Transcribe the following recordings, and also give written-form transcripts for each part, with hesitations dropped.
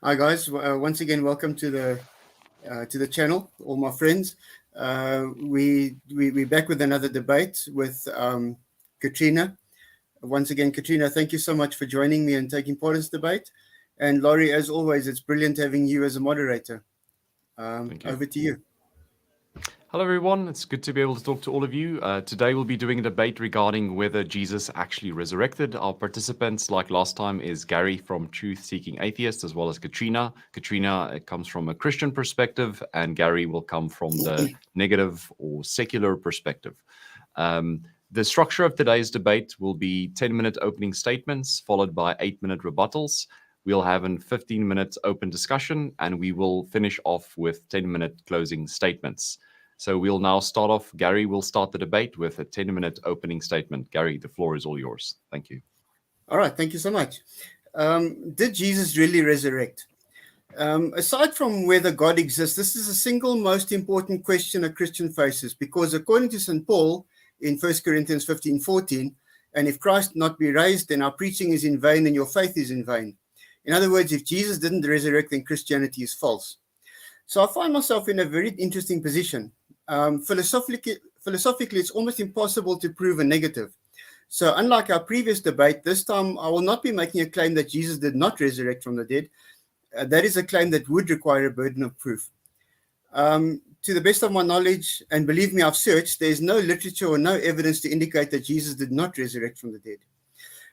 Hi guys, once again welcome to the channel, all my friends. We're back with another debate with Katrina. Once again, Katrina, thank you so much for joining me and taking part in this debate. And Laurie, as always, it's brilliant having you as a moderator. Thank you. Over to you. Hello, everyone. It's good to be able to talk to all of you. Today, we'll be doing a debate regarding whether Jesus actually resurrected. Our participants, like last time, is Gary from Truth Seeking Atheist, as well as Katrina. Katrina comes from a Christian perspective, and Gary will come from the negative or secular perspective. The structure of today's debate will be 10-minute opening statements, followed by 8-minute rebuttals. We'll have a 15-minute open discussion, and we will finish off with 10-minute closing statements. So we'll now start off. Gary will start the debate with a 10-minute opening statement. Gary, the floor is all yours. Thank you. All right, thank you so much. Did Jesus really resurrect? Aside from whether God exists, this is the single most important question a Christian faces, because according to St. Paul in 1 Corinthians 15:14, and if Christ not be raised, then our preaching is in vain and your faith is in vain. In other words, if Jesus didn't resurrect, then Christianity is false. So I find myself in a very interesting position. Philosophically, it's almost impossible to prove a negative. So unlike our previous debate, this time I will not be making a claim that Jesus did not resurrect from the dead. That is a claim that would require a burden of proof. To the best of my knowledge, and believe me, I've searched, there is no literature or no evidence to indicate that Jesus did not resurrect from the dead.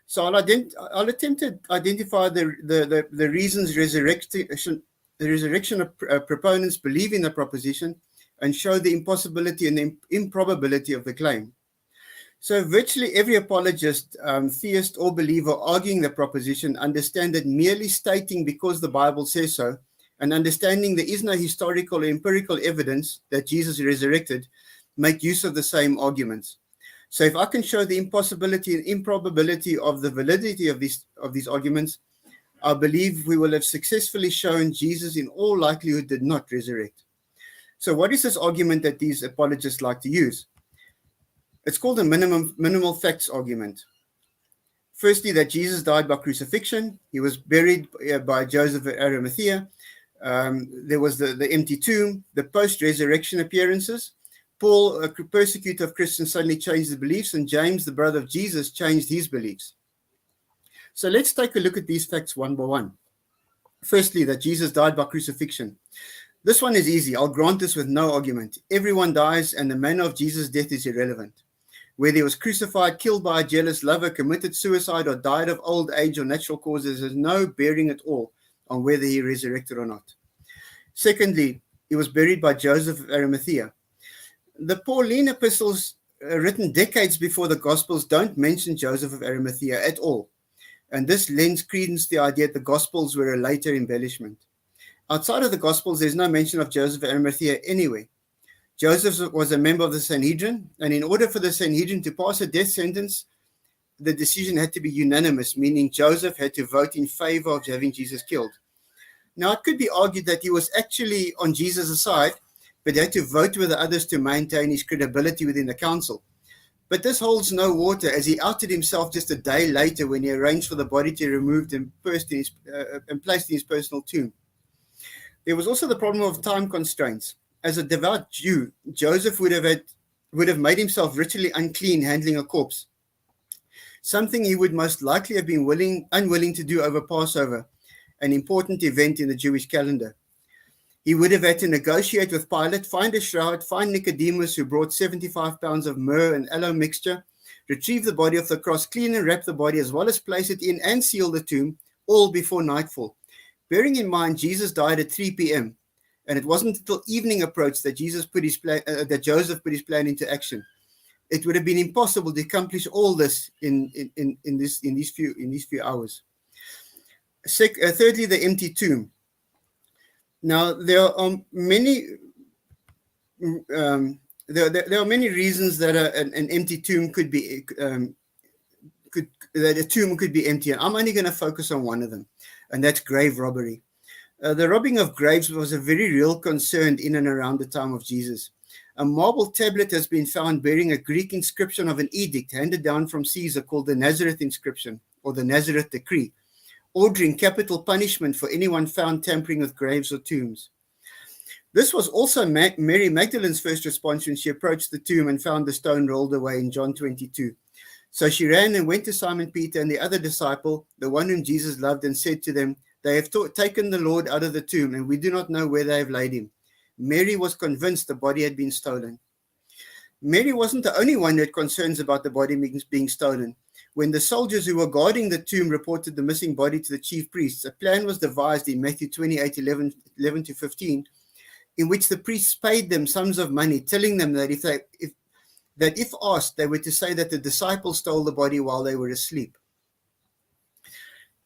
So I'll attempt to identify the reasons the resurrection proponents believe in the proposition, and show the impossibility and the improbability of the claim. So virtually every apologist, theist or believer arguing the proposition understand that merely stating because the Bible says so, and understanding there is no historical or empirical evidence that Jesus resurrected, make use of the same arguments. So if I can show the impossibility and improbability of the validity of these arguments, I believe we will have successfully shown Jesus in all likelihood did not resurrect. So what is this argument that these apologists like to use? It's called a minimal facts argument. Firstly, that Jesus died by crucifixion. He was buried by Joseph of Arimathea. There was the empty tomb, the post-resurrection appearances. Paul, a persecutor of Christians, suddenly changed his beliefs, and James, the brother of Jesus, changed his beliefs. So let's take a look at these facts one by one. Firstly, that Jesus died by crucifixion. This one is easy. I'll grant this with no argument. Everyone dies, and the manner of Jesus' death is irrelevant. Whether he was crucified, killed by a jealous lover, committed suicide, or died of old age or natural causes has no bearing at all on whether he resurrected or not. Secondly, he was buried by Joseph of Arimathea. The Pauline epistles written decades before the Gospels don't mention Joseph of Arimathea at all. And this lends credence to the idea that the Gospels were a later embellishment. Outside of the Gospels, there's no mention of Joseph of Arimathea anywhere. Joseph was a member of the Sanhedrin, and in order for the Sanhedrin to pass a death sentence, the decision had to be unanimous, meaning Joseph had to vote in favor of having Jesus killed. Now, it could be argued that he was actually on Jesus' side, but had to vote with the others to maintain his credibility within the council. But this holds no water, as he outed himself just a day later when he arranged for the body to be removed and placed in his personal tomb. There was also the problem of time constraints. As a devout Jew, Joseph would have made himself ritually unclean handling a corpse, something he would most likely have been unwilling to do over Passover, an important event in the Jewish calendar. He would have had to negotiate with Pilate, find a shroud, find Nicodemus, who brought 75 pounds of myrrh and aloe mixture, retrieve the body off the cross, clean and wrap the body, as well as place it in and seal the tomb, all before nightfall. Bearing in mind, Jesus died at 3 p.m., and it wasn't until evening approached that Joseph put his plan into action. It would have been impossible to accomplish all this in these few hours. Thirdly, the empty tomb. Now, there are many reasons that an empty tomb could be that a tomb could be empty. And I'm only going to focus on one of them, and that's grave robbery. The robbing of graves was a very real concern in and around the time of Jesus. A marble tablet has been found bearing a Greek inscription of an edict handed down from Caesar called the Nazareth inscription, or the Nazareth decree, ordering capital punishment for anyone found tampering with graves or tombs. This was also Mary Magdalene's first response when she approached the tomb and found the stone rolled away in John 22. So she ran and went to Simon Peter and the other disciple, the one whom Jesus loved, and said to them, "They have taken the Lord out of the tomb, and we do not know where they have laid him." Mary was convinced the body had been stolen. Mary wasn't the only one who had concerns about the body being stolen. When the soldiers who were guarding the tomb reported the missing body to the chief priests, a plan was devised in Matthew 28:11 to 15, in which the priests paid them sums of money, telling them that if asked, they were to say that the disciples stole the body while they were asleep.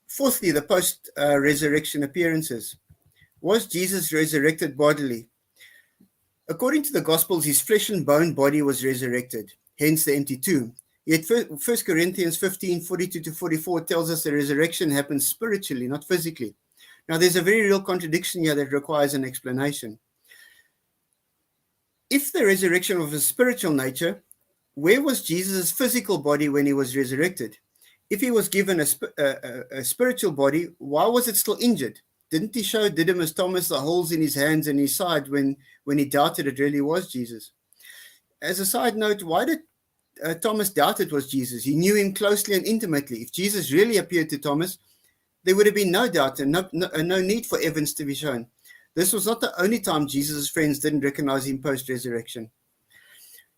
Fourthly, the post-resurrection appearances. Was Jesus resurrected bodily? According to the Gospels, his flesh and bone body was resurrected, hence the empty tomb. Yet 1 Corinthians 15:42 to 44 tells us the resurrection happens spiritually, not physically. Now, there's a very real contradiction here that requires an explanation. If the resurrection was of a spiritual nature, where was Jesus' physical body when he was resurrected? If he was given a spiritual body, why was it still injured? Didn't he show Didymus Thomas the holes in his hands and his side when he doubted it really was Jesus? As a side note, why did Thomas doubt it was Jesus? He knew him closely and intimately. If Jesus really appeared to Thomas, there would have been no doubt and no need for evidence to be shown. This was not the only time Jesus' friends didn't recognize him post-resurrection.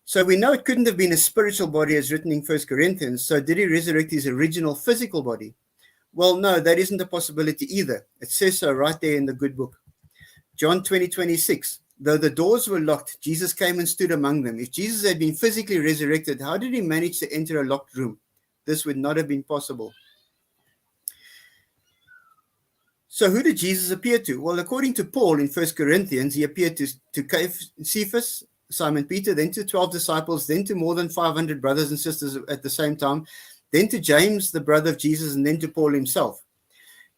So we know it couldn't have been a spiritual body as written in 1 Corinthians. So did he resurrect his original physical body? Well, no, that isn't a possibility either. It says so right there in the good book. John 20:26. Though the doors were locked, Jesus came and stood among them. If Jesus had been physically resurrected, how did he manage to enter a locked room? This would not have been possible. So who did Jesus appear to? Well, according to Paul in 1 Corinthians, he appeared to Cephas, Simon Peter, then to 12 disciples, then to more than 500 brothers and sisters at the same time, then to James, the brother of Jesus, and then to Paul himself.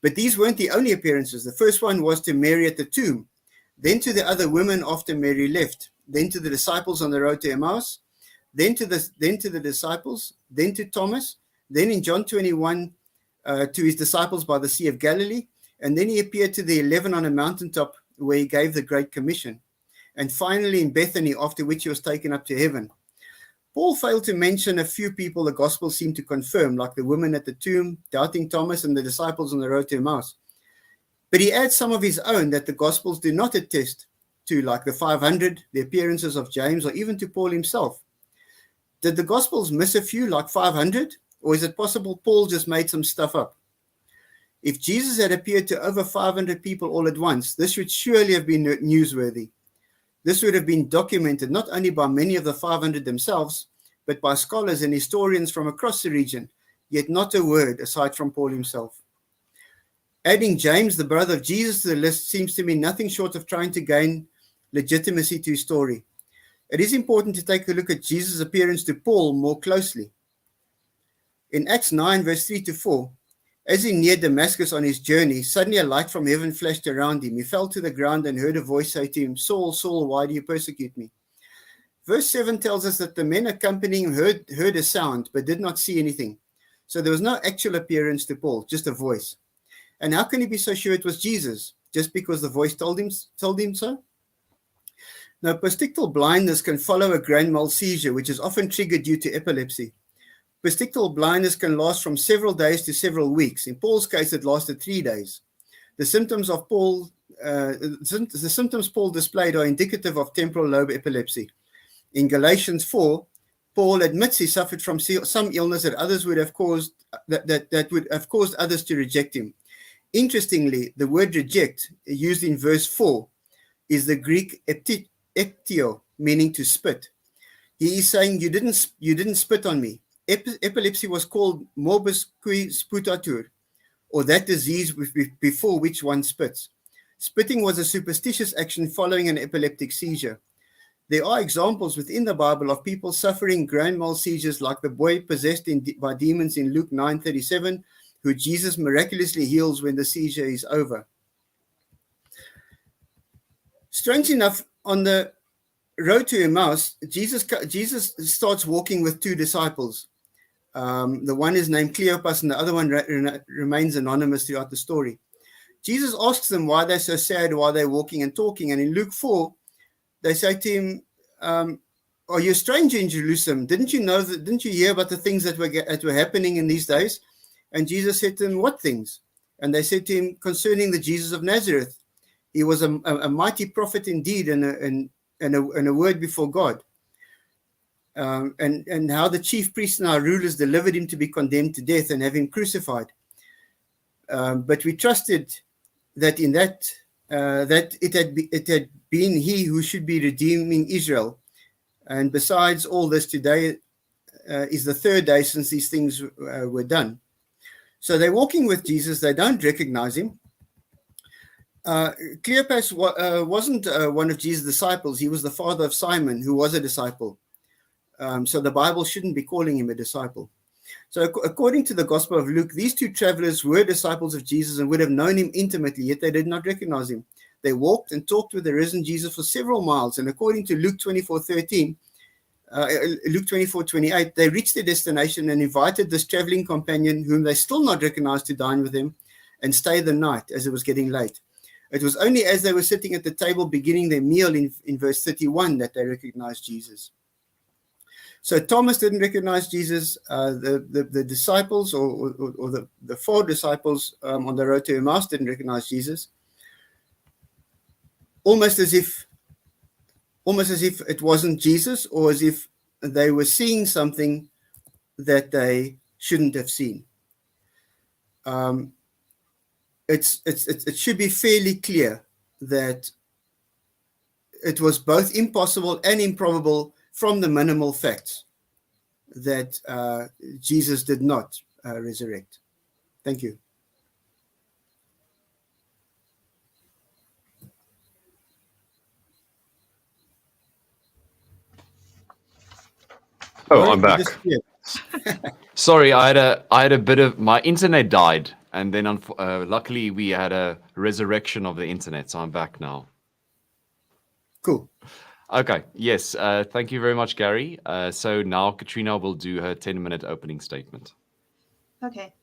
But these weren't the only appearances. The first one was to Mary at the tomb, then to the other women after Mary left, then to the disciples on the road to Emmaus, then to the disciples, then to Thomas, then in John 21 to his disciples by the Sea of Galilee, and then he appeared to the 11 on a mountaintop where he gave the Great Commission, and finally in Bethany, after which he was taken up to heaven. Paul failed to mention a few people the gospel seemed to confirm, like the women at the tomb, doubting Thomas, and the disciples on the road to Emmaus. But he adds some of his own that the gospels do not attest to, like the 500, the appearances of James, or even to Paul himself. Did the gospels miss a few, like 500? Or is it possible Paul just made some stuff up? If Jesus had appeared to over 500 people all at once, this would surely have been newsworthy. This would have been documented not only by many of the 500 themselves, but by scholars and historians from across the region, yet not a word aside from Paul himself. Adding James, the brother of Jesus, to the list seems to me nothing short of trying to gain legitimacy to his story. It is important to take a look at Jesus' appearance to Paul more closely. In Acts 9, verse 3 to 4, as he neared Damascus on his journey, suddenly a light from heaven flashed around him. He fell to the ground and heard a voice say to him, "Saul, Saul, why do you persecute me?" Verse 7 tells us that the men accompanying him heard a sound, but did not see anything. So there was no actual appearance to Paul, just a voice. And how can he be so sure it was Jesus? Just because the voice told him so? Now, postictal blindness can follow a grand mal seizure, which is often triggered due to epilepsy. Postictal blindness can last from several days to several weeks. In Paul's case, it lasted 3 days. The symptoms Paul displayed are indicative of temporal lobe epilepsy. In Galatians 4, Paul admits he suffered from some illness that others would have caused that would have caused others to reject him. Interestingly, the word "reject" used in verse 4 is the Greek ektio, meaning to spit. He is saying, "You didn't spit on me." Epilepsy was called morbus qui sputatur, or that disease before which one spits. Spitting was a superstitious action following an epileptic seizure. There are examples within the Bible of people suffering grand mal seizures, like the boy possessed by demons in Luke 9:37, who Jesus miraculously heals when the seizure is over. Strange enough, on the road to Emmaus, Jesus starts walking with 2 disciples. The one is named Cleopas, and the other one remains anonymous throughout the story. Jesus asks them why they're so sad while they're walking and talking. And in Luke 4, they say to him, are you a stranger in Jerusalem? Didn't you hear about the things that were happening in these days? And Jesus said to them, what things? And they said to him, concerning the Jesus of Nazareth. He was a mighty prophet indeed, and a word before God. And how the chief priests and our rulers delivered him to be condemned to death and have him crucified. But we trusted that in that it had been he who should be redeeming Israel. And besides all this, today is the third day since these things were done. So they're walking with Jesus. They don't recognize him. Cleopas wasn't one of Jesus' disciples. He was the father of Simon, who was a disciple. So the Bible shouldn't be calling him a disciple. So according to the Gospel of Luke, these two travelers were disciples of Jesus and would have known him intimately, yet they did not recognize him. They walked and talked with the risen Jesus for several miles. And according to Luke 24:13, Luke 24:28, they reached their destination and invited this traveling companion, whom they still not recognized, to dine with them and stay the night as it was getting late. It was only as they were sitting at the table beginning their meal in verse 31 that they recognized Jesus. So Thomas didn't recognize Jesus. The disciples or the four disciples on the road to Emmaus didn't recognize Jesus. Almost as if it wasn't Jesus, or as if they were seeing something that they shouldn't have seen. It should be fairly clear that it was both impossible and improbable from the minimal facts that Jesus did not resurrect. Thank you. Oh, I'm back. Sorry, I had a bit of my internet died, and then luckily we had a resurrection of the internet, so I'm back now. Cool. Okay. Yes. Thank you very much, Gary. So now Katrina will do her 10-minute opening statement. Okay.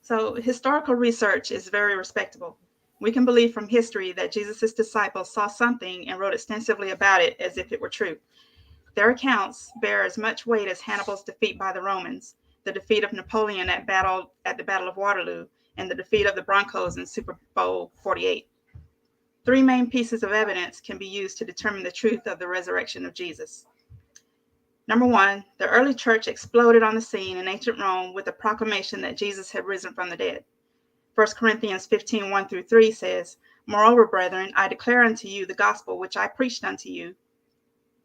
So historical research is very respectable. We can believe from history that Jesus' disciples saw something and wrote extensively about it as if it were true. Their accounts bear as much weight as Hannibal's defeat by the Romans, the defeat of Napoleon at the Battle of Waterloo, and the defeat of the Broncos in Super Bowl 48. Three main pieces of evidence can be used to determine the truth of the resurrection of Jesus. Number one, the early church exploded on the scene in ancient Rome with the proclamation that Jesus had risen from the dead. 1 Corinthians 15:1-3 says, "Moreover, brethren, I declare unto you the gospel which I preached unto you,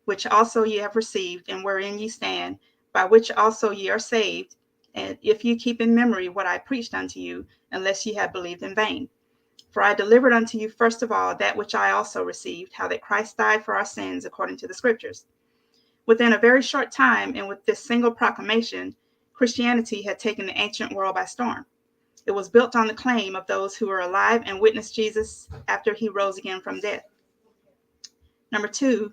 which also ye have received, and wherein ye stand, by which also ye are saved, and if ye keep in memory what I preached unto you, unless ye have believed in vain. For I delivered unto you first of all that which I also received, how that Christ died for our sins according to the scriptures." Within a very short time, and with this single proclamation, Christianity had taken the ancient world by storm. It was built on the claim of those who were alive and witnessed Jesus after he rose again from death. Number two,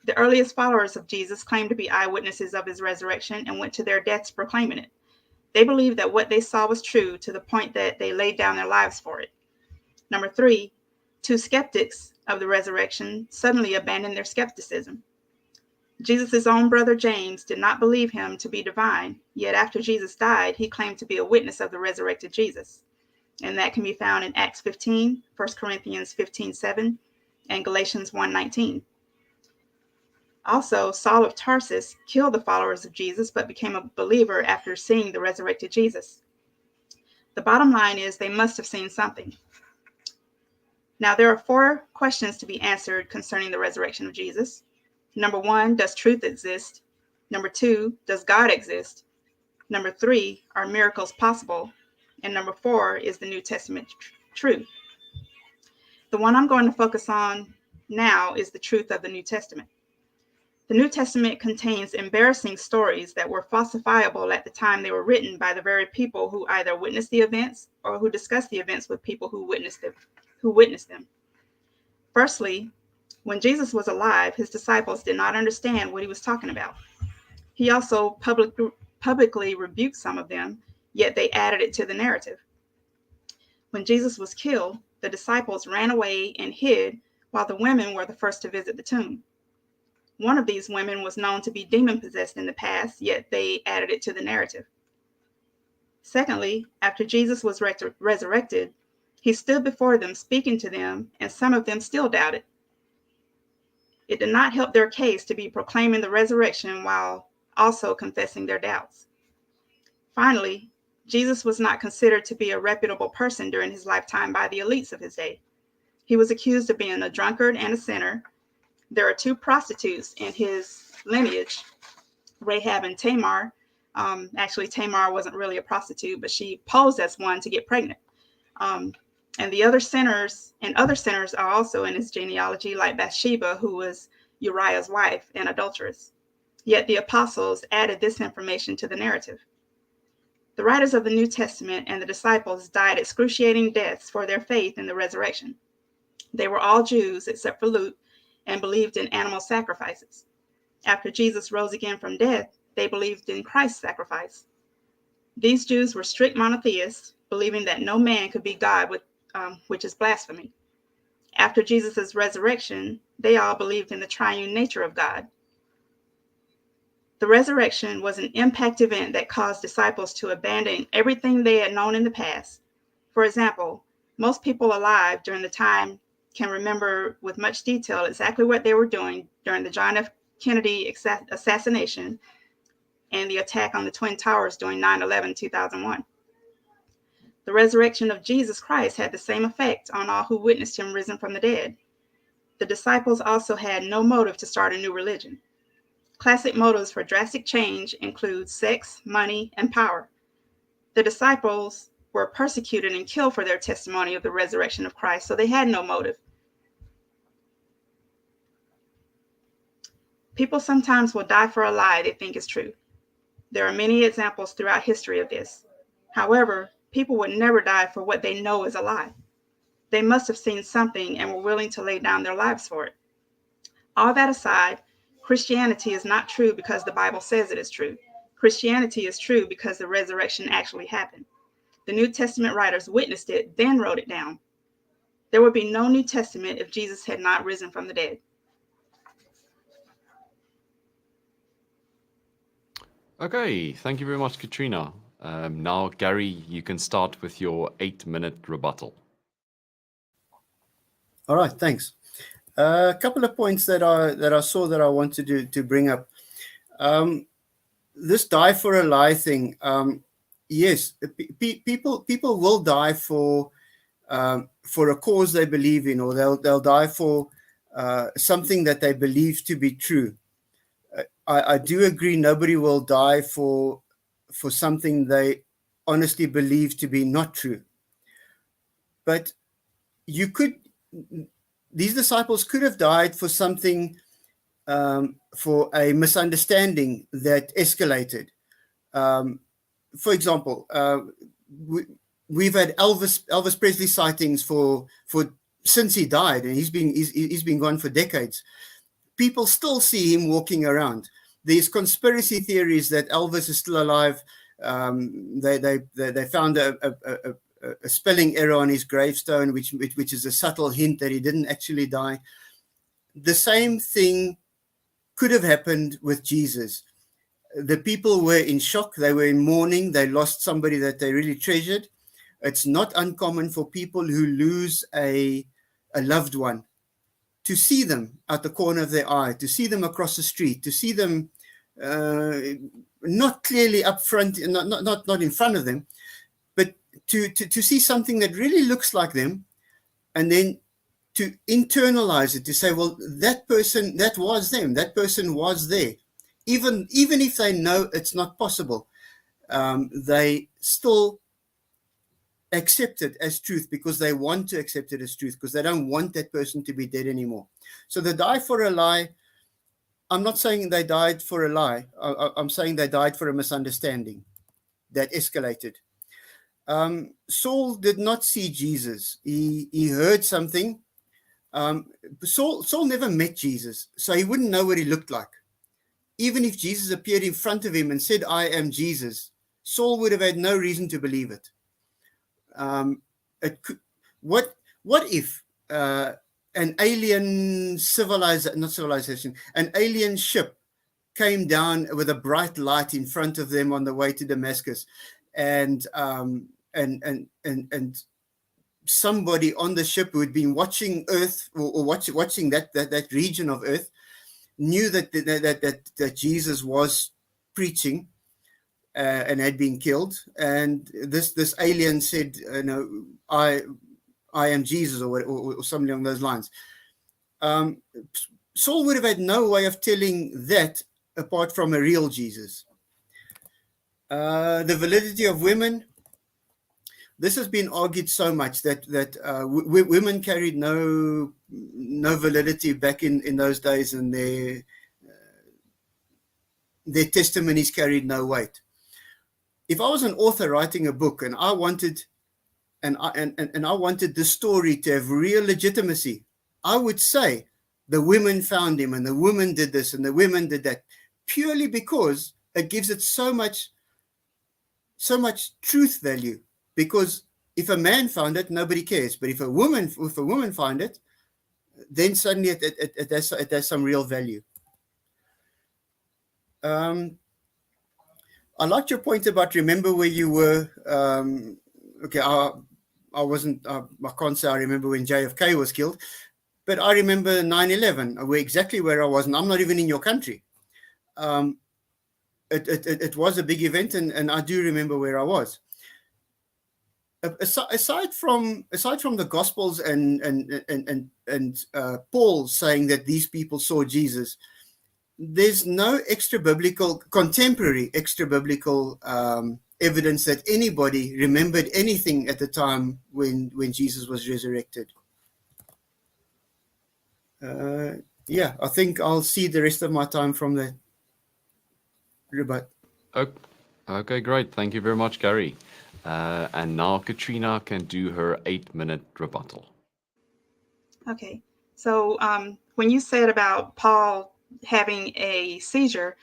the earliest followers of Jesus claimed to be eyewitnesses of his resurrection and went to their deaths proclaiming it. They believed that what they saw was true to the point that they laid down their lives for it. Number three, two skeptics of the resurrection suddenly abandoned their skepticism. Jesus' own brother James did not believe him to be divine, yet after Jesus died, he claimed to be a witness of the resurrected Jesus. And that can be found in Acts 15, 1 Corinthians 15:7, and Galatians 1:19. Also, Saul of Tarsus killed the followers of Jesus, but became a believer after seeing the resurrected Jesus. The bottom line is they must have seen something. Now, there are four questions to be answered concerning the resurrection of Jesus. Number one, does truth exist? Number two, does God exist? Number three, are miracles possible? And number four, is the New Testament true? The one I'm going to focus on now is the truth of the New Testament. The New Testament contains embarrassing stories that were falsifiable at the time they were written by the very people who either witnessed the events or who discussed the events with people who witnessed them. Firstly, when Jesus was alive, his disciples did not understand what he was talking about. He also publicly rebuked some of them, yet they added it to the narrative. When Jesus was killed, the disciples ran away and hid while the women were the first to visit the tomb. One of these women was known to be demon-possessed in the past, yet they added it to the narrative. Secondly, after Jesus was resurrected, he stood before them speaking to them, and some of them still doubted. It did not help their case to be proclaiming the resurrection while also confessing their doubts. Finally, Jesus was not considered to be a reputable person during his lifetime by the elites of his day. He was accused of being a drunkard and a sinner. There are 2 prostitutes in his lineage, Rahab and Tamar. Actually, Tamar wasn't really a prostitute, but she posed as one to get pregnant. And the other sinners are also in his genealogy, like Bathsheba, who was Uriah's wife and adulteress. Yet the apostles added this information to the narrative. The writers of the New Testament and the disciples died excruciating deaths for their faith in the resurrection. They were all Jews except for Luke and believed in animal sacrifices. After Jesus rose again from death, they believed in Christ's sacrifice. These Jews were strict monotheists, believing that no man could be God, which is blasphemy. After Jesus' resurrection, they all believed in the triune nature of God. The resurrection was an impact event that caused disciples to abandon everything they had known in the past. For example, most people alive during the time can remember with much detail exactly what they were doing during the John F. Kennedy assassination and the attack on the Twin Towers during 9/11/2001. The resurrection of Jesus Christ had the same effect on all who witnessed him risen from the dead. The disciples also had no motive to start a new religion. Classic motives for drastic change include sex, money, and power. The disciples were persecuted and killed for their testimony of the resurrection of Christ, so they had no motive. People sometimes will die for a lie they think is true. There are many examples throughout history of this. However, people would never die for what they know is a lie. They must have seen something and were willing to lay down their lives for it. All that aside, Christianity is not true because the Bible says it is true. Christianity is true because the resurrection actually happened. The New Testament writers witnessed it, then wrote it down. There would be no New Testament if Jesus had not risen from the dead. Okay, thank you very much, Katrina. Now, Gary, you can start with your 8-minute rebuttal. All right, thanks. A couple of points that I saw that I wanted to bring up. This die for a lie thing. Yes, people will die for a cause they believe in, or they'll die for something that they believe to be true. I do agree. Nobody will die for something they honestly believe to be not true. But these disciples could have died for something, for a misunderstanding that escalated. For example, we've had Elvis Presley sightings for since he died, and he's been gone for decades. People still see him walking around. There's conspiracy theories that Elvis is still alive. They found a spelling error on his gravestone, which is a subtle hint that he didn't actually die. The same thing could have happened with Jesus. The people were in shock. They were in mourning. They lost somebody that they really treasured. It's not uncommon for people who lose a loved one to see them at the corner of their eye, to see them across the street, to see them not clearly up front, not in front of them, but to see something that really looks like them, and then to internalize it, to say, well, that person, that was them, that person was there. Even if they know it's not possible, they still accept it as truth because they want to accept it as truth, because they don't want that person to be dead anymore. So they die for a lie. I'm not saying they died for a lie. I'm saying they died for a misunderstanding that escalated. Saul did not see Jesus. He heard something. Saul never met Jesus, so he wouldn't know what he looked like. even if Jesus appeared in front of him and said, "I am Jesus," Saul would have had no reason to believe it. What if an alien an alien ship came down with a bright light in front of them on the way to Damascus, and somebody on the ship who had been watching Earth or watching that region of Earth knew that Jesus was preaching and had been killed, and this alien said, "No, I am Jesus," or something along those lines. Saul would have had no way of telling that apart from a real Jesus. The validity of women. This has been argued so much that women carried no validity back in those days, and their testimonies carried no weight. If I was an author writing a book and I wanted this story to have real legitimacy, I would say the women found him and the women did this and the women did that, purely because it gives it so much truth value. Because if a man found it, nobody cares. But if a woman found it, then suddenly it has some real value. I liked your point about remember where you were. Okay, I can't say I remember when JFK was killed, but I remember 9/11, exactly where I was, and I'm not even in your country. It was a big event, and I do remember where I was. Aside from the Gospels and Paul saying that these people saw Jesus, there's no contemporary extra biblical evidence that anybody remembered anything at the time when Jesus was resurrected. Yeah, I think I'll see the rest of my time from that. Rebut. Okay, great. Thank you very much, Gary. And now Katrina can do her 8-minute rebuttal. Okay, so when you said about Paul having a seizure,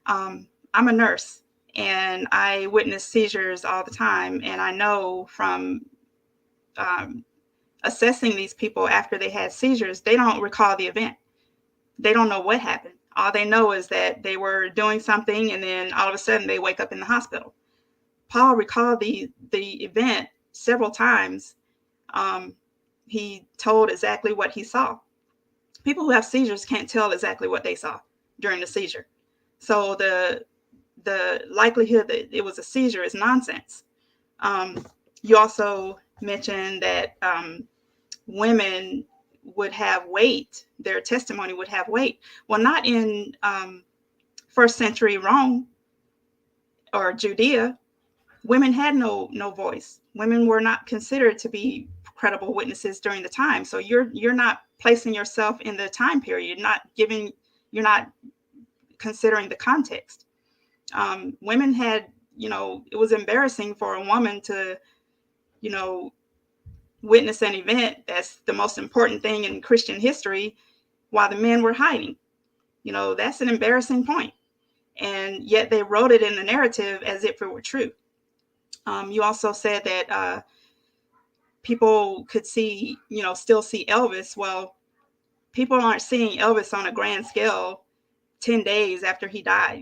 I'm a nurse and I witness seizures all the time, and I know from assessing these people after they had seizures, they don't recall the event. They don't know what happened. All they know is that they were doing something and then all of a sudden they wake up in the hospital. Paul recalled the event several times. He told exactly what he saw. People who have seizures can't tell exactly what they saw during the seizure. So the likelihood that it was a seizure is nonsense. You also mentioned that women would have weight. Their testimony would have weight. Well, not in first century Rome or Judea. Women had no voice. Women were not considered to be credible witnesses during the time. So you're not placing yourself in the time period. You're not considering the context. Women had, it was embarrassing for a woman to, witness an event that's the most important thing in Christian history while the men were hiding. That's an embarrassing point. And yet they wrote it in the narrative as if it were true. You also said that people could see, still see Elvis. Well, people aren't seeing Elvis on a grand scale 10 days after he died.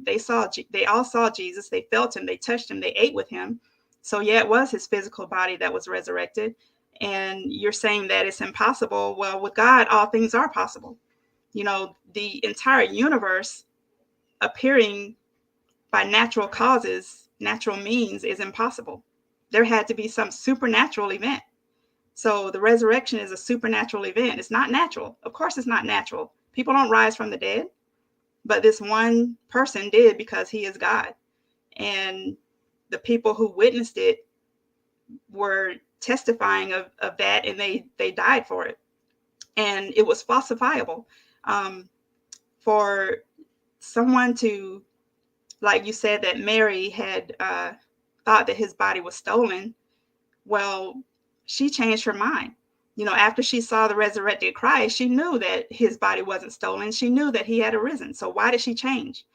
They all saw Jesus. They felt him. They touched him. They ate with him. So yeah, it was his physical body that was resurrected. And you're saying that it's impossible. Well, with God, all things are possible. The entire universe appearing by natural causes, natural means, is impossible. There had to be some supernatural event. So the resurrection is a supernatural event. It's not natural. Of course, it's not natural. People don't rise from the dead, but this one person did because he is God. And the people who witnessed it were testifying of that, and they died for it. And it was falsifiable. For someone to, like you said, that Mary had thought that his body was stolen. Well, she changed her mind. After she saw the resurrected Christ, she knew that his body wasn't stolen. She knew that he had arisen. So why did she change?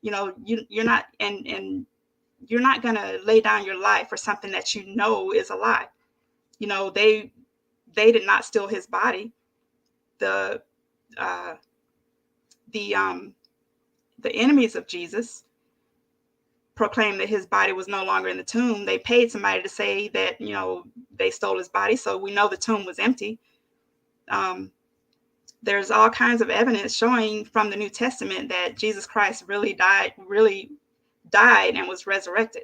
You're not, and you're not going to lay down your life for something that you know is a lie. They did not steal his body. The enemies of Jesus proclaimed that his body was no longer in the tomb. They paid somebody to say that, they stole his body. So we know the tomb was empty. There's all kinds of evidence showing from the New Testament that Jesus Christ really died and was resurrected.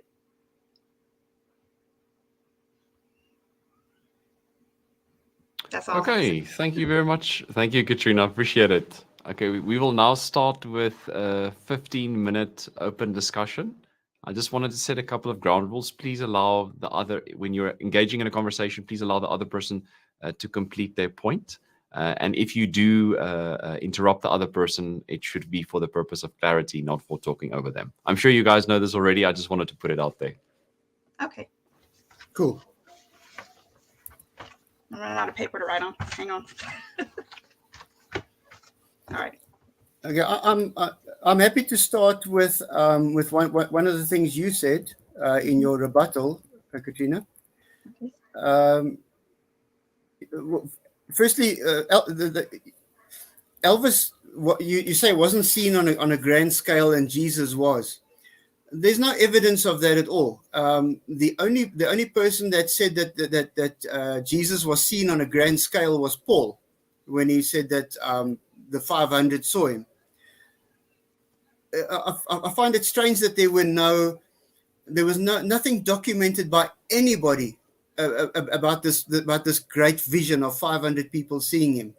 That's all. Okay, thank you very much. Thank you, Katrina. Appreciate it. Okay, we will now start with a 15-minute open discussion. I just wanted to set a couple of ground rules. Please allow when you're engaging in a conversation, please allow the other person to complete their point. And if you do interrupt the other person, it should be for the purpose of clarity, not for talking over them. I'm sure you guys know this already. I just wanted to put it out there. Okay. Cool. I'm running out of paper to write on. Hang on. All right. Okay, I'm happy to start with one of the things you said in your rebuttal, Katrina. Okay. Firstly, Elvis, what you say wasn't seen on a grand scale, and Jesus was. There's no evidence of that at all. The only person that said that Jesus was seen on a grand scale was Paul, when he said that the 500 saw him. I find it strange that there was nothing documented by anybody about this great vision of 500 people seeing him.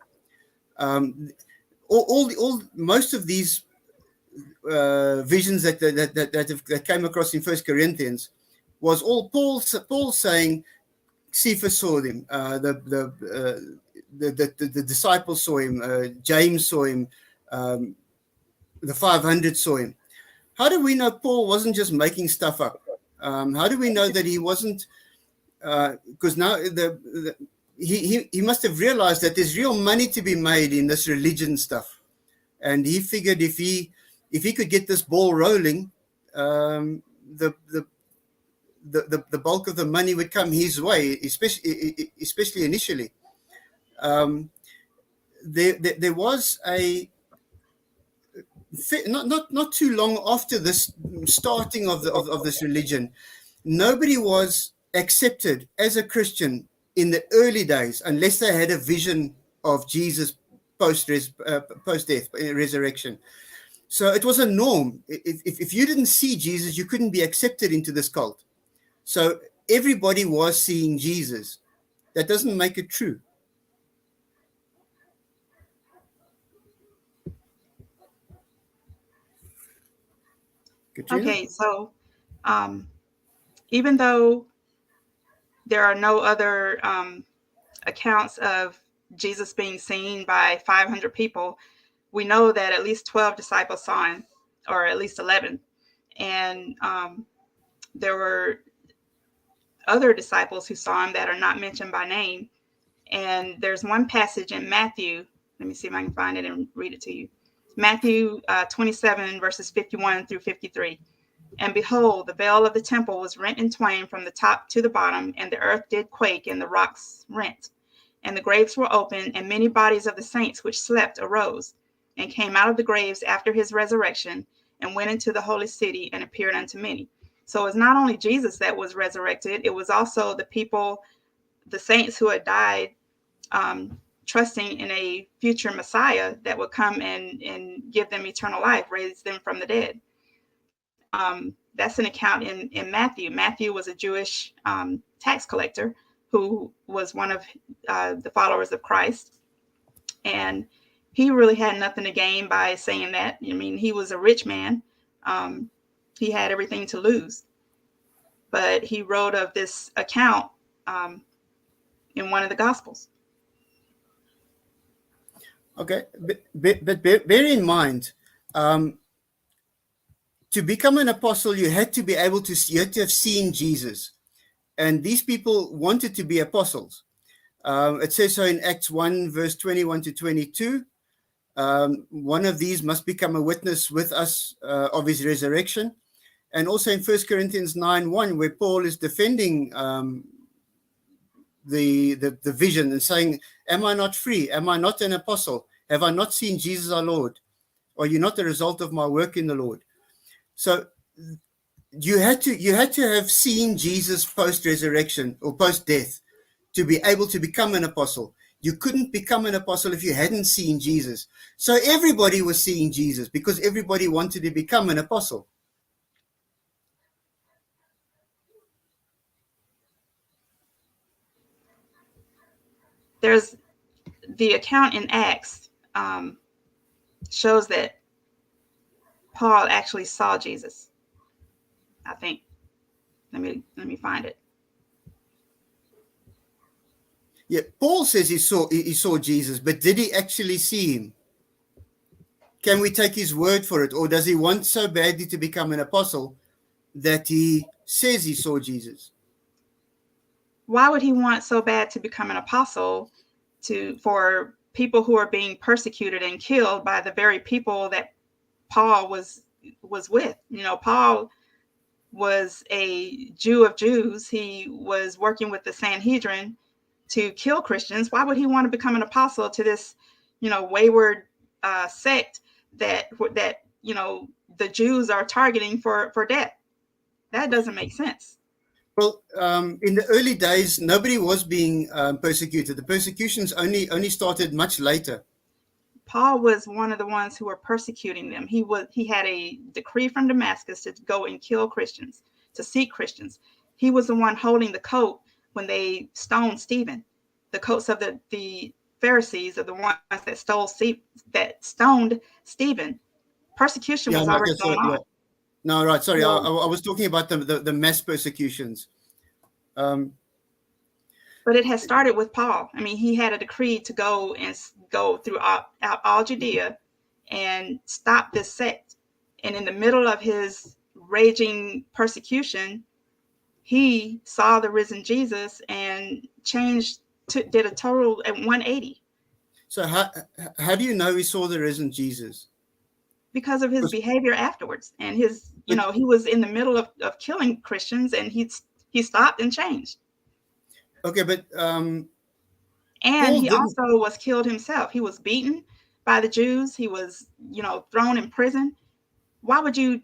Most of these visions that came across in 1 Corinthians was all Paul saying Cephas saw him, the disciples saw him, James saw him, the 500 saw him. How do we know Paul wasn't just making stuff up? How do we know that he wasn't? Because now he must have realized that there's real money to be made in this religion stuff, and he figured if he could get this ball rolling, the bulk of the money would come his way, especially initially. There was a not too long after this starting of this religion, nobody was accepted as a Christian in the early days unless they had a vision of Jesus post-death, resurrection. So it was a norm. If you didn't see Jesus, you couldn't be accepted into this cult. So everybody was seeing Jesus. That doesn't make it true. Katrina? Okay, so even though there are no other accounts of Jesus being seen by 500 people, we know that at least 12 disciples saw him, or at least 11. And there were other disciples who saw him that are not mentioned by name. And there's one passage in Matthew. Let me see if I can find it and read it to you. Matthew 27, verses 51 through 53. And behold, the veil of the temple was rent in twain from the top to the bottom, and the earth did quake, and the rocks rent. And the graves were opened, and many bodies of the saints which slept arose, and came out of the graves after his resurrection, and went into the holy city, and appeared unto many. So it's not only Jesus that was resurrected, it was also the people, the saints who had died, trusting in a future Messiah that would come and give them eternal life, raise them from the dead. That's an account in Matthew. Matthew was a Jewish tax collector who was one of the followers of Christ. And he really had nothing to gain by saying that. I mean, he was a rich man. He had everything to lose. But he wrote of this account in one of the Gospels. Okay, but bear in mind, to become an apostle, you had to be able to, you had to have seen Jesus. And these people wanted to be apostles. It says so in Acts 1, verse 21 to 22. One of these must become a witness with us of his resurrection. And also in 1 Corinthians 9:1, where Paul is defending the vision and saying, am I not free? Am I not an apostle? Have I not seen Jesus our Lord? Are you not the result of my work in the Lord? So you had to have seen Jesus post-resurrection or post-death to be able to become an apostle. You couldn't become an apostle if you hadn't seen Jesus. So everybody was seeing Jesus because everybody wanted to become an apostle. There's the account in Acts shows that Paul actually saw Jesus. I think. Let me find it. Yeah, Paul says he saw Jesus, but did he actually see him? Can we take his word for it, or does he want so badly to become an apostle that he says he saw Jesus? Why would he want so bad to become an apostle for people who are being persecuted and killed by the very people that Paul was with? You know, Paul was a Jew of Jews. He was working with the Sanhedrin to kill Christians. Why would he want to become an apostle to this, wayward sect that the Jews are targeting for death? That doesn't make sense. Well, in the early days, nobody was being persecuted. The persecutions only started much later. Paul was one of the ones who were persecuting them. He had a decree from Damascus to go and kill Christians, to seek Christians. He was the one holding the coat when they stoned Stephen. The coats of the Pharisees are the ones that stoned Stephen. Persecution was already going on. Yeah. No, right. Sorry, I was talking about the mass persecutions. But it has started with Paul. I mean, he had a decree to go throughout all Judea and stop this sect. And in the middle of his raging persecution, he saw the risen Jesus and did a total at 180. So how do you know he saw the risen Jesus? Because of his behavior afterwards, and he was in the middle of killing Christians, and he stopped and changed. Okay, but and he also was killed himself. He was beaten by the Jews. He was, thrown in prison. Why would you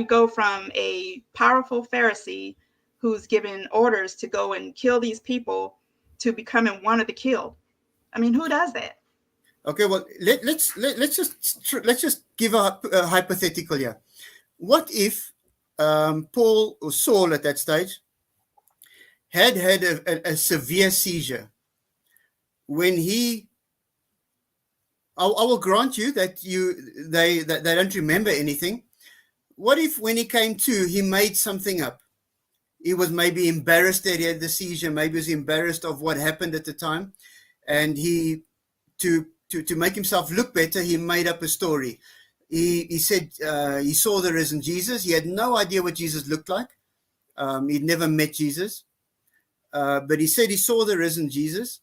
go from a powerful Pharisee who's given orders to go and kill these people to becoming one of the killed? I mean, who does that? Okay, well, let's just give a hypothetical here. What if Paul or Saul at that stage had a severe seizure when I will grant you that they don't remember anything. What if when he came to, he made something up? He was maybe embarrassed that he had the seizure. Maybe he was embarrassed of what happened at the time, and he to make himself look better, he made up a story. He said he saw the risen Jesus. He had no idea what Jesus looked like. He'd never met Jesus. But he said he saw the risen Jesus.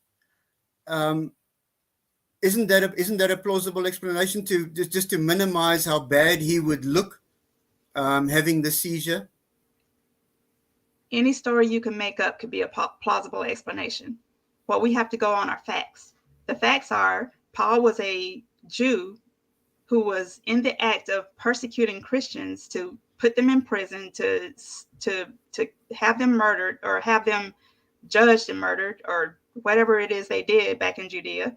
Isn't that a plausible explanation to just to minimize how bad he would look having the seizure? Any story you can make up could be a plausible explanation. Well, we have to go on our facts. The facts are Paul was a Jew who was in the act of persecuting Christians to put them in prison, to have them murdered or have them judged and murdered or whatever it is they did back in Judea.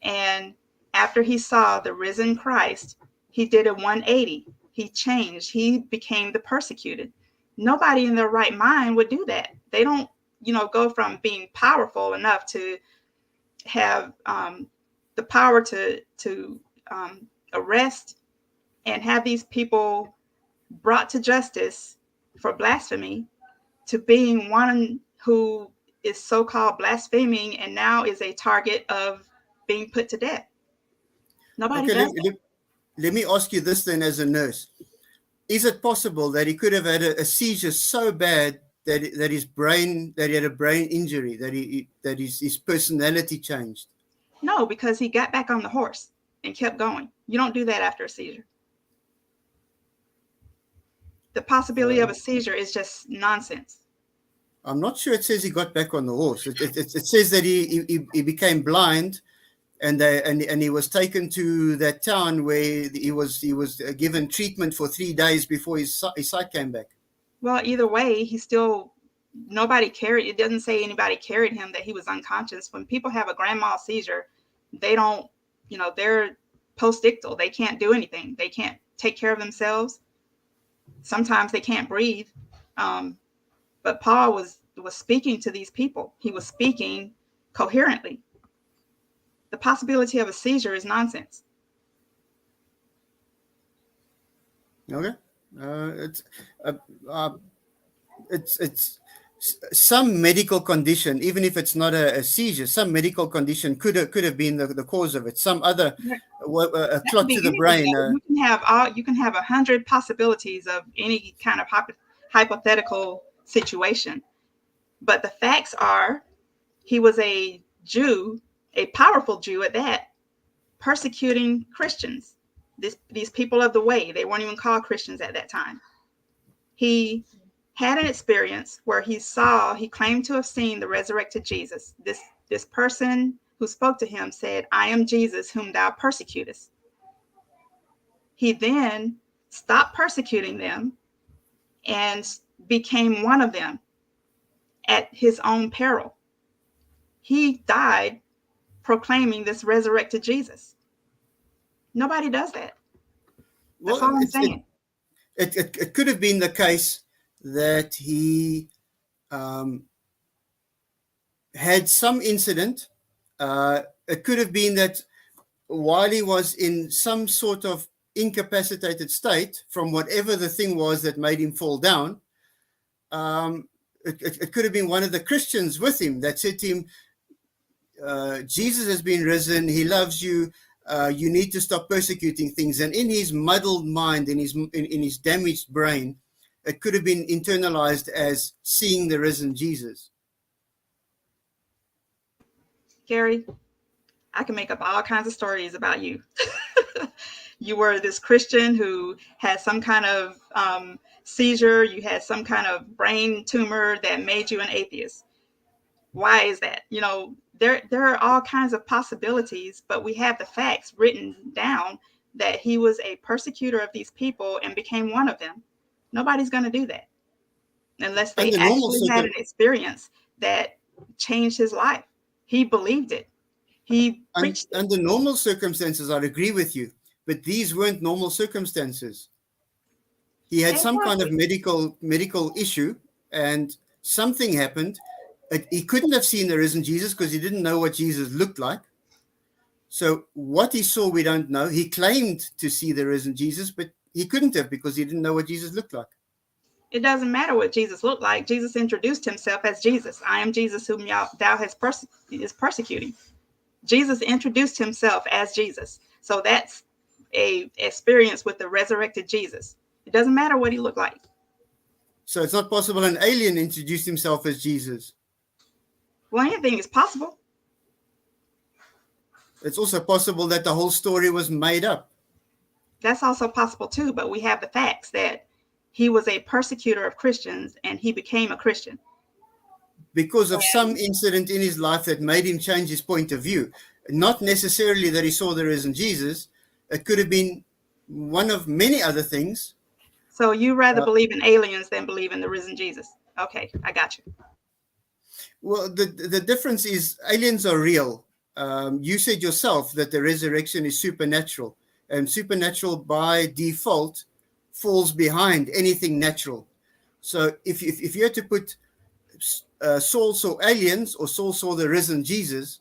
And after he saw the risen Christ, he did a 180. He changed. He became the persecuted. Nobody in their right mind would do that. They don't, go from being powerful enough to have the power to arrest and have these people brought to justice for blasphemy to being one who is so-called blaspheming and now is a target of being put to death. Nobody does that. Let me ask you this then as a nurse. Is it possible that he could have had a seizure so bad that his brain, that he had a brain injury, that his personality changed? No, because he got back on the horse and kept going. You don't do that after a seizure. The possibility of a seizure is just nonsense. I'm not sure it says he got back on the horse. It says that he became blind, and he was taken to that town where he was given treatment for 3 days before his sight came back. Well, either way, nobody carried. It doesn't say anybody carried him, that he was unconscious. When people have a grand mal seizure, they don't, they're postictal. They can't do anything. They can't take care of themselves. Sometimes they can't breathe. But Paul was speaking to these people. He was speaking coherently. The possibility of a seizure is nonsense. Okay, it's some medical condition, even if it's not a seizure. Some medical condition could have been the cause of it. Some other a clot to the brain. You can have 100 possibilities of any kind of hypothetical situation, but the facts are, he was a Jew, a powerful Jew at that, persecuting Christians. These people of the way, they weren't even called Christians at that time. He had an experience where he claimed to have seen the resurrected Jesus. This person who spoke to him said, "I am Jesus whom thou persecutest." He then stopped persecuting them and became one of them at his own peril. He died proclaiming this resurrected Jesus. Nobody does that. That's all I'm saying. It could have been the case that he had some incident. It could have been that while he was in some sort of incapacitated state from whatever the thing was that made him fall down, it could have been one of the Christians with him that said to him, Jesus has been risen, he loves you, you need to stop persecuting things. And in his muddled mind, in his damaged brain, it could have been internalized as seeing the risen Jesus. Gary, I can make up all kinds of stories about you. You were this Christian who had some kind of seizure. You had some kind of brain tumor that made you an atheist. Why is that? There are all kinds of possibilities, but we have the facts written down that he was a persecutor of these people and became one of them. Nobody's going to do that unless they actually had an experience that changed his life. He believed it. He preached it. Under normal circumstances, I'd agree with you, but these weren't normal circumstances. He had some kind of medical issue, and something happened. He couldn't have seen the risen Jesus because he didn't know what Jesus looked like. So what he saw, we don't know. He claimed to see the risen Jesus, but he couldn't have because he didn't know what Jesus looked like. It doesn't matter what Jesus looked like. Jesus introduced himself as Jesus. I am Jesus whom thou is persecuting. Jesus introduced himself as Jesus. So that's a experience with the resurrected Jesus. It doesn't matter what he looked like. So it's not possible an alien introduced himself as Jesus. Well, anything is possible. It's also possible that the whole story was made up. That's also possible too, but we have the facts that he was a persecutor of Christians and he became a Christian. Because of some incident in his life that made him change his point of view. Not necessarily that he saw the risen Jesus. It could have been one of many other things. So you rather believe in aliens than believe in the risen Jesus. Okay, I got you. Well, the difference is aliens are real. You said yourself that the resurrection is supernatural. And supernatural by default falls behind anything natural. So if you had to put Saul saw aliens or Saul saw the risen Jesus,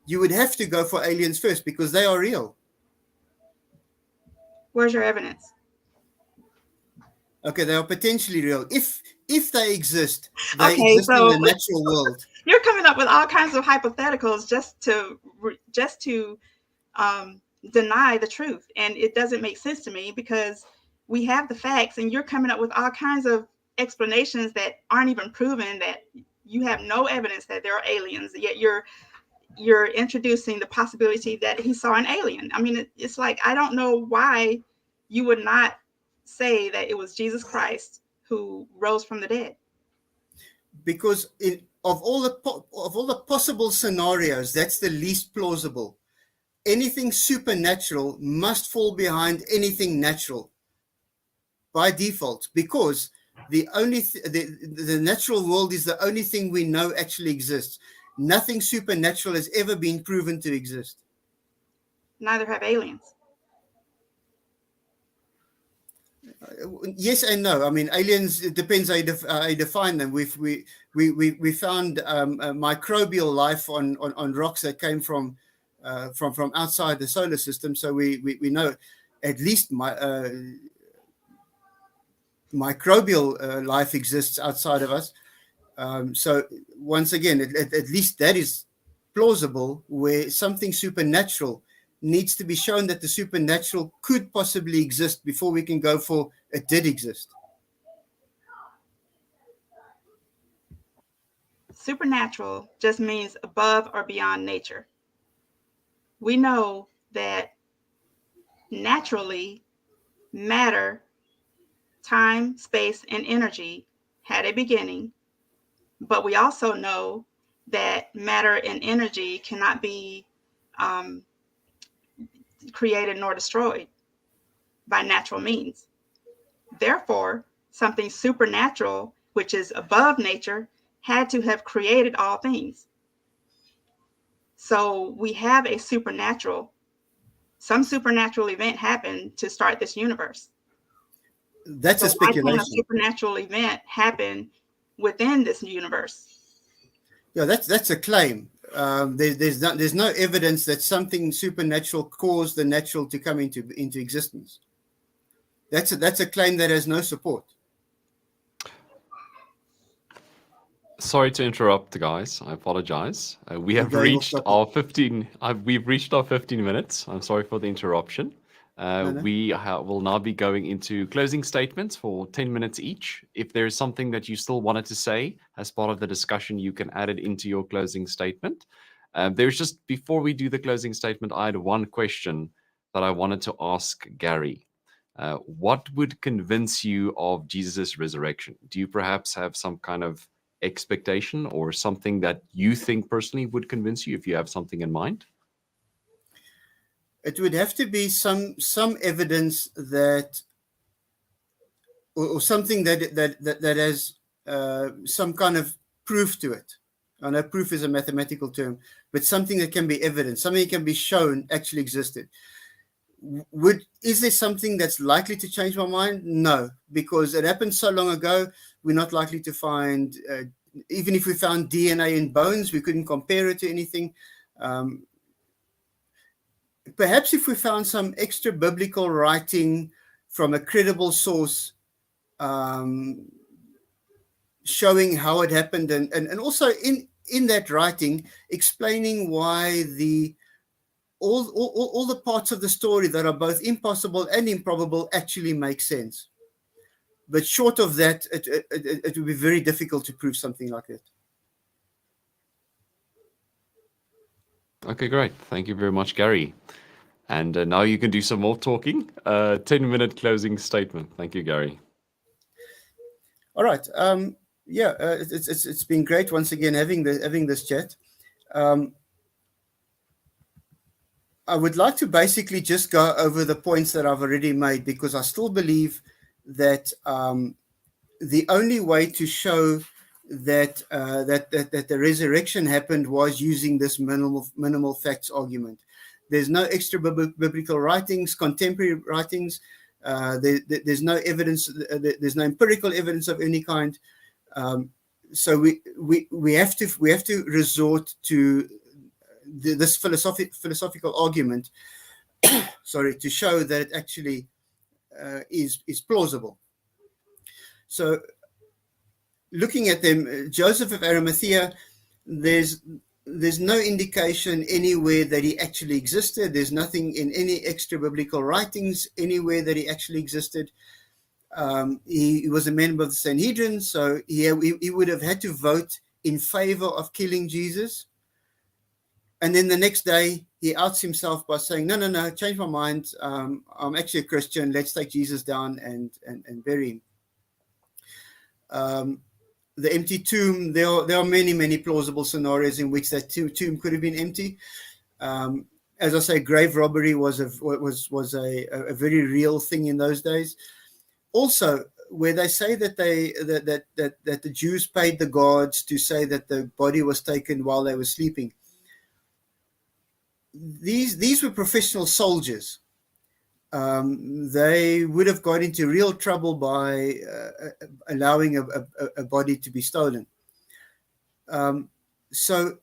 you would have to go for aliens first because they are real. Where's your evidence? Okay, they are potentially real. If they exist, they exist in the natural world. You're coming up with all kinds of hypotheticals just to deny the truth, and it doesn't make sense to me because we have the facts, and you're coming up with all kinds of explanations that aren't even proven, that you have no evidence that there are aliens, yet you're introducing the possibility that he saw an alien. I mean, it's like, I don't know why you would not say that it was Jesus Christ who rose from the dead. Because of all the possible scenarios, that's the least plausible. Anything supernatural must fall behind anything natural by default, because the natural world is the only thing we know actually exists. Nothing supernatural has ever been proven to exist. Neither have aliens. Yes and no. I mean, aliens, it depends how you define them. We found microbial life on rocks that came from outside the solar system. So we know at least microbial life exists outside of us. So once again, at least that is plausible, where something supernatural needs to be shown that the supernatural could possibly exist before we can go for it did exist. Supernatural just means above or beyond nature. We know that naturally matter, time, space, and energy had a beginning, but we also know that matter and energy cannot be created nor destroyed by natural means. Therefore, something supernatural, which is above nature, had to have created all things. So we have some supernatural event happened to start this universe. That's a speculation. Why can't a supernatural event happen within this universe? Yeah, that's a claim. There's no evidence that something supernatural caused the natural to come into existence. That's a claim that has no support. Sorry to interrupt, guys. I apologize. We've reached our 15 minutes. I'm sorry for the interruption. We will now be going into closing statements for 10 minutes each. If there is something that you still wanted to say as part of the discussion, you can add it into your closing statement. Before we do the closing statement, I had one question that I wanted to ask Gary. What would convince you of Jesus' resurrection? Do you perhaps have some kind of expectation or something that you think personally would convince you, if you have something in mind? It would have to be some evidence that, or something that has some kind of proof to it. I know proof is a mathematical term, but something that can be evidence, something that can be shown actually existed. Is there something that's likely to change my mind? No, because it happened so long ago. We're not likely to find, even if we found DNA in bones, we couldn't compare it to anything. Perhaps if we found some extra biblical writing from a credible source, showing how it happened, and also in that writing explaining why all the parts of the story that are both impossible and improbable actually make sense. But short of that, it would be very difficult to prove something like that. Okay, great. Thank you very much, Gary. And now you can do some more talking. 10-minute closing statement. Thank you, Gary. All right. It's been great once again having this chat. I would like to basically just go over the points that I've already made, because I still believe that the only way to show that the resurrection happened was using this minimal facts argument. There's no extra biblical writings, contemporary writings. There's no evidence. There's no empirical evidence of any kind. So we have to resort to this philosophical argument, sorry, to show that it actually is plausible. So, looking at them, Joseph of Arimathea, there's no indication anywhere that he actually existed. There's nothing in any extra biblical writings anywhere that he actually existed. He was a member of the Sanhedrin, so he would have had to vote in favor of killing Jesus. And then the next day, he outs himself by saying, no, change my mind. I'm actually a Christian. Let's take Jesus down and bury him. The empty tomb, there are many plausible scenarios in which that tomb could have been empty. As I say, grave robbery was a very real thing in those days. Also, where they say that that the Jews paid the guards to say that the body was taken while they were sleeping. These were professional soldiers. They would have got into real trouble by allowing a body to be stolen. So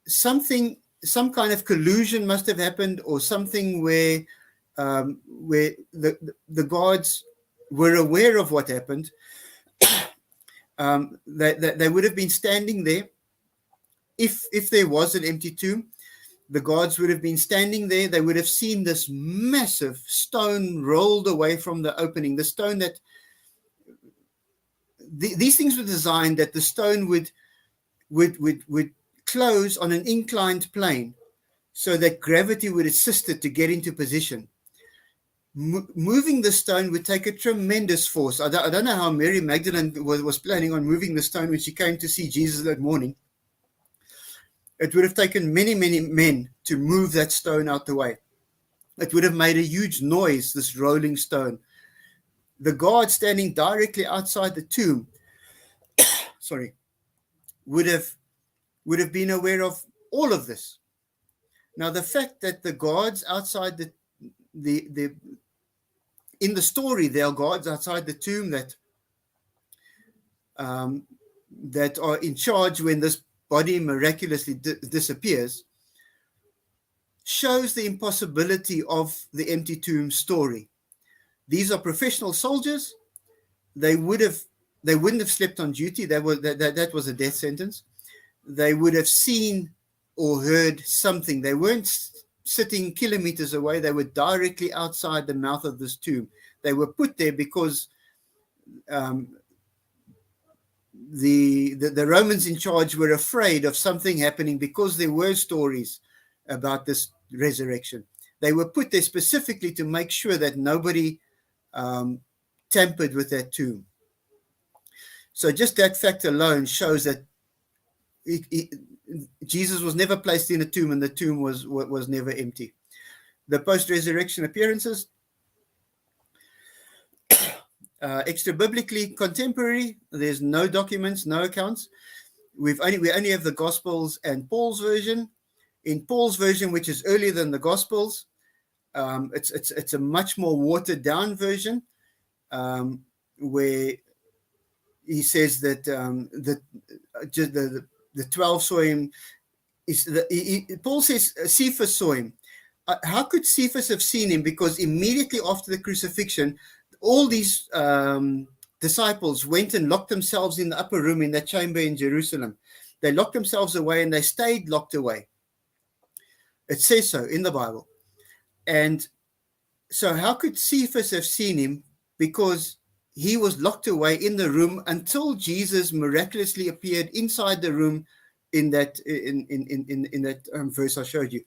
some kind of collusion must have happened, or something where the guards were aware of what happened. They would have been standing there. If there was an empty tomb, the guards would have been standing there. They would have seen this massive stone rolled away from the opening. The stone that these things were designed that the stone would close on an inclined plane, so that gravity would assist it to get into position. Moving the stone would take a tremendous force. I don't know how Mary Magdalene was planning on moving the stone when she came to see Jesus that morning. It would have taken many men to move that stone out the way. It would have made a huge noise, this rolling stone. The guard standing directly outside the tomb, would have been aware of all of this. Now, the fact that the guards outside in the story, there are guards outside the tomb that are in charge when this body miraculously disappears, shows the impossibility of the empty tomb story. These are professional soldiers. They wouldn't have slept on duty. That was a death sentence. They would have seen or heard something. They weren't sitting kilometers away. They were directly outside the mouth of this tomb. They were put there because the Romans in charge were afraid of something happening, because there were stories about this resurrection. They were put there specifically to make sure that nobody tampered with that tomb. So just that fact alone shows that Jesus was never placed in a tomb, and the tomb was never empty. The post-resurrection appearances, extra biblically contemporary. There's no documents, no accounts. We only have the Gospels and Paul's version. In Paul's version, which is earlier than the Gospels, it's a much more watered down version, where he says that the 12 saw him. Paul says Cephas saw him. How could Cephas have seen him? Because immediately after the crucifixion, all these disciples went and locked themselves in the upper room in that chamber in Jerusalem. They locked themselves away, and they stayed locked away. It says so in the Bible. And so how could Cephas have seen him? Because he was locked away in the room until Jesus miraculously appeared inside the room in that verse I showed you.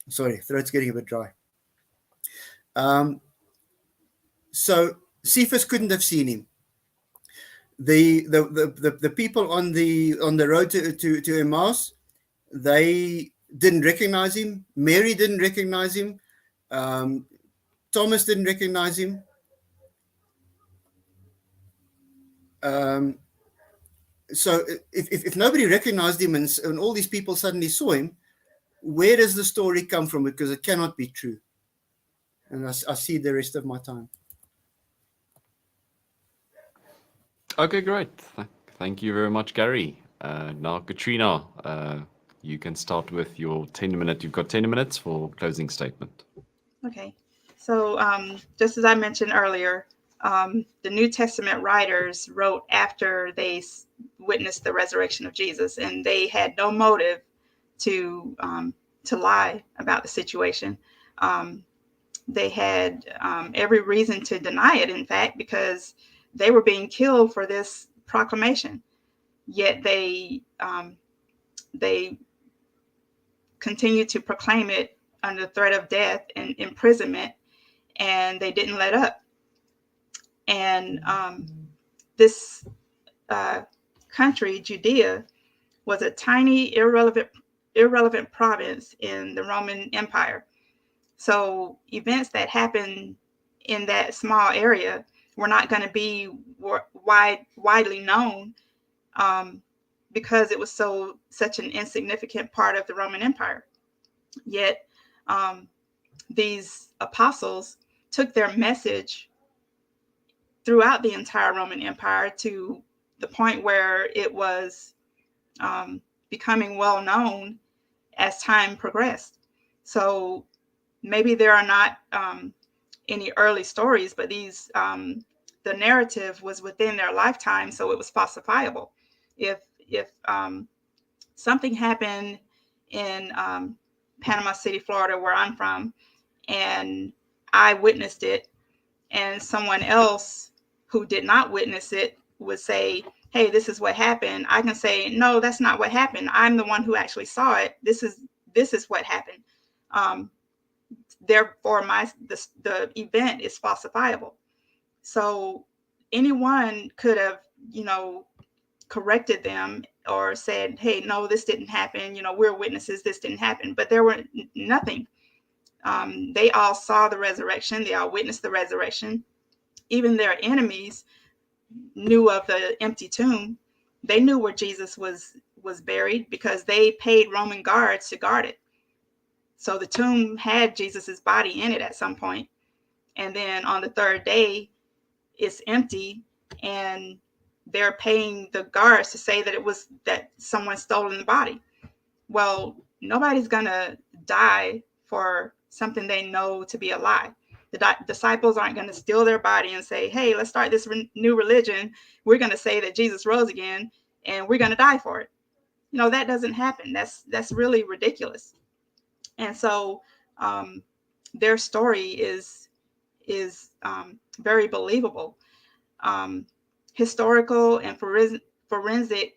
Sorry, throat's getting a bit dry. So Cephas couldn't have seen him. The people on the road to Emmaus, they didn't recognize him. Mary didn't recognize him. Thomas didn't recognize him. So if nobody recognized him, and all these people suddenly saw him, where does the story come from? Because it cannot be true. And I see the rest of my time. Okay, great. Thank you very much, Gary. Now, Katrina, you can start with your 10-minute. You've got 10 minutes for closing statement. Okay. So just as I mentioned earlier, the New Testament writers wrote after they witnessed the resurrection of Jesus, and they had no motive to lie about the situation. They had every reason to deny it, in fact, because they were being killed for this proclamation. Yet they continued to proclaim it under threat of death and imprisonment, and they didn't let up. And this country, Judea, was a tiny, irrelevant province in the Roman Empire. So events that happened in that small area were not going to be widely known because it was such an insignificant part of the Roman Empire. Yet these apostles took their message throughout the entire Roman Empire to the point where it was becoming well known as time progressed. So maybe there are not any early stories, but these the narrative was within their lifetime, so it was falsifiable. If something happened in Panama City, Florida, where I'm from, and I witnessed it, and someone else who did not witness it would say, hey, this is what happened, I can say, no, that's not what happened. I'm the one who actually saw it. This is what happened. Therefore, the event is falsifiable. So anyone could have, corrected them or said, hey, no, this didn't happen. We're witnesses. This didn't happen. But there were nothing. They all saw the resurrection. They all witnessed the resurrection. Even their enemies knew of the empty tomb. They knew where Jesus was buried because they paid Roman guards to guard it. So the tomb had Jesus's body in it at some point. And then on the third day, it's empty, and they're paying the guards to say that someone stolen the body. Well, nobody's going to die for something they know to be a lie. The disciples aren't going to steal their body and say, hey, let's start this new religion. We're going to say that Jesus rose again, and we're going to die for it. That doesn't happen. That's really ridiculous. And so their story is very believable. Historical and forensic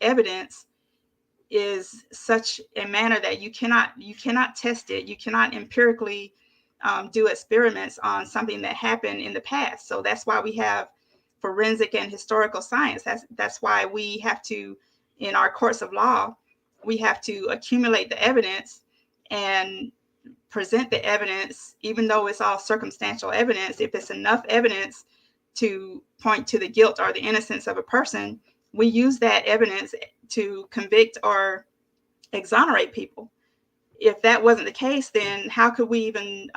evidence is such a manner that you cannot test it. You cannot empirically do experiments on something that happened in the past. So that's why we have forensic and historical science. That's why we have to, in our courts of law, we have to accumulate the evidence and present the evidence, even though it's all circumstantial evidence. If it's enough evidence to point to the guilt or the innocence of a person, we use that evidence to convict or exonerate people. If that wasn't the case, then how could we even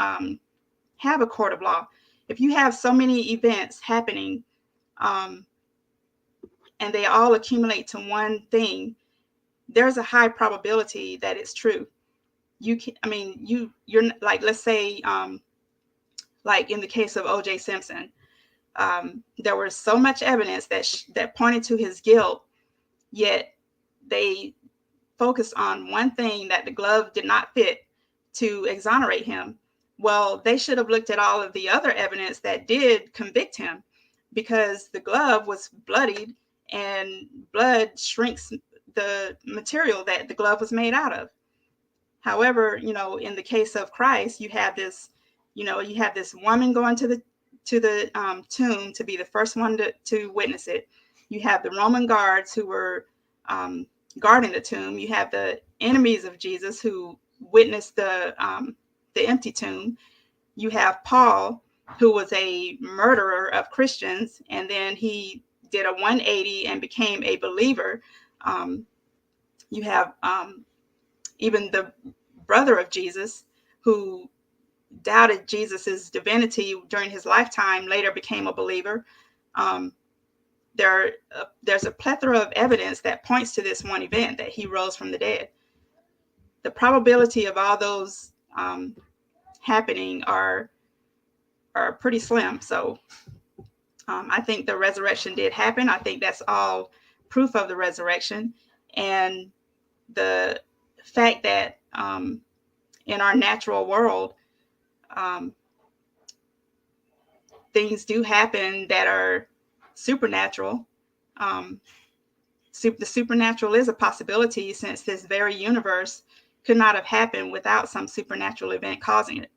have a court of law? If you have so many events happening and they all accumulate to one thing, there's a high probability that it's true. You're like, let's say, like in the case of O.J. Simpson, there was so much evidence that pointed to his guilt, yet they focused on one thing, that the glove did not fit, to exonerate him. Well, they should have looked at all of the other evidence that did convict him, because the glove was bloodied, and blood shrinks the material that the glove was made out of. However, in the case of Christ, you have this woman going to the tomb to be the first one to witness it. You have the Roman guards who were guarding the tomb. You have the enemies of Jesus who witnessed the empty tomb. You have Paul, who was a murderer of Christians, and then he did a 180 and became a believer. You have even the brother of Jesus, who doubted Jesus's divinity during his lifetime, later became a believer. There's a plethora of evidence that points to this one event, that he rose from the dead. The probability of all those happening are pretty slim. So I think the resurrection did happen. I think that's all proof of the resurrection. And the fact that in our natural world, things do happen that are supernatural. The supernatural is a possibility, since this very universe could not have happened without some supernatural event causing it.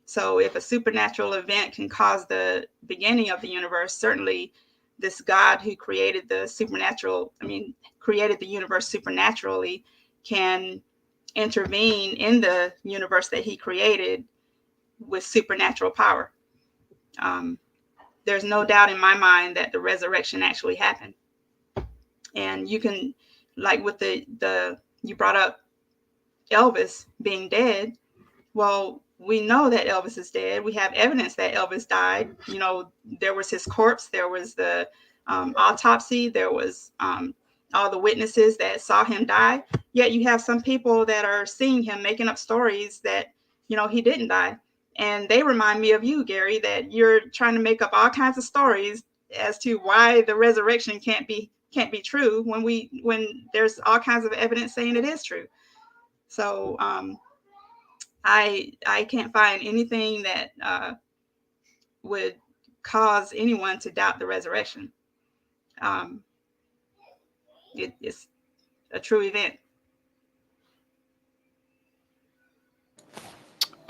So if a supernatural event can cause the beginning of the universe, certainly this God who created the universe supernaturally, can intervene in the universe that he created with supernatural power. There's no doubt in my mind that the resurrection actually happened. And you can, like with you brought up Elvis being dead. Well, we know that Elvis is dead. We have evidence that Elvis died. There was his corpse. There was the autopsy. There was all the witnesses that saw him die. Yet you have some people that are seeing him making up stories that, he didn't die. And they remind me of you, Gary, that you're trying to make up all kinds of stories as to why the resurrection can't be true when there's all kinds of evidence saying it is true. So I can't find anything that would cause anyone to doubt the resurrection. It's a true event.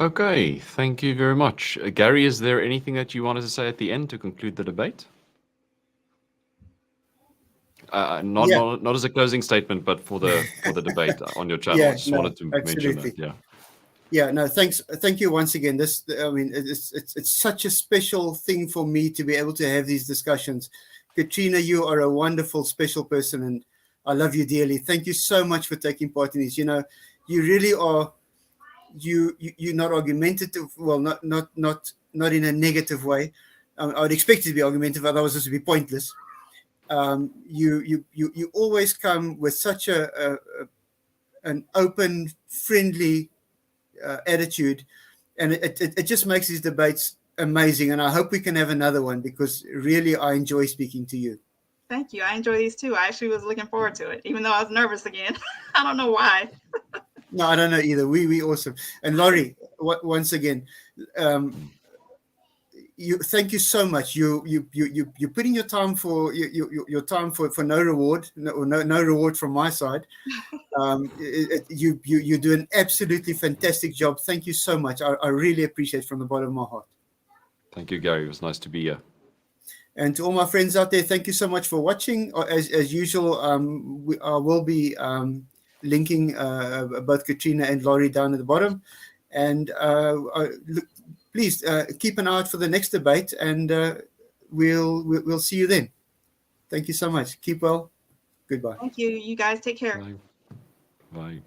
Okay, thank you very much. Gary, is there anything that you wanted to say at the end to conclude the debate? Not as a closing statement, but for the debate on your channel. I just wanted to mention that. Yeah, no, thanks. Thank you once again. It's such a special thing for me to be able to have these discussions. Katrina, you are a wonderful, special person, and I love you dearly. Thank you so much for taking part in these. You really are. You're not argumentative. Well, not in a negative way. I would expect you to be argumentative, otherwise this would be pointless. You always come with such an open, friendly attitude, and it just makes these debates amazing. And I hope we can have another one, because really I enjoy speaking to you. Thank you. I enjoy these too. I actually was looking forward to it, even though I was nervous again. I don't know why. No, I don't know either. We awesome. And Laurie, once again, thank you so much. You're putting your time for your time for no reward, no reward from my side. You do an absolutely fantastic job. Thank you so much. I really appreciate it from the bottom of my heart. Thank you, Gary. It was nice to be here. And to all my friends out there, thank you so much for watching. As usual, I will be linking both Katrina and Laurie down at the bottom. And please keep an eye out for the next debate, and we'll see you then. Thank you so much. Keep well. Goodbye. Thank you. You guys take care. Bye. Bye.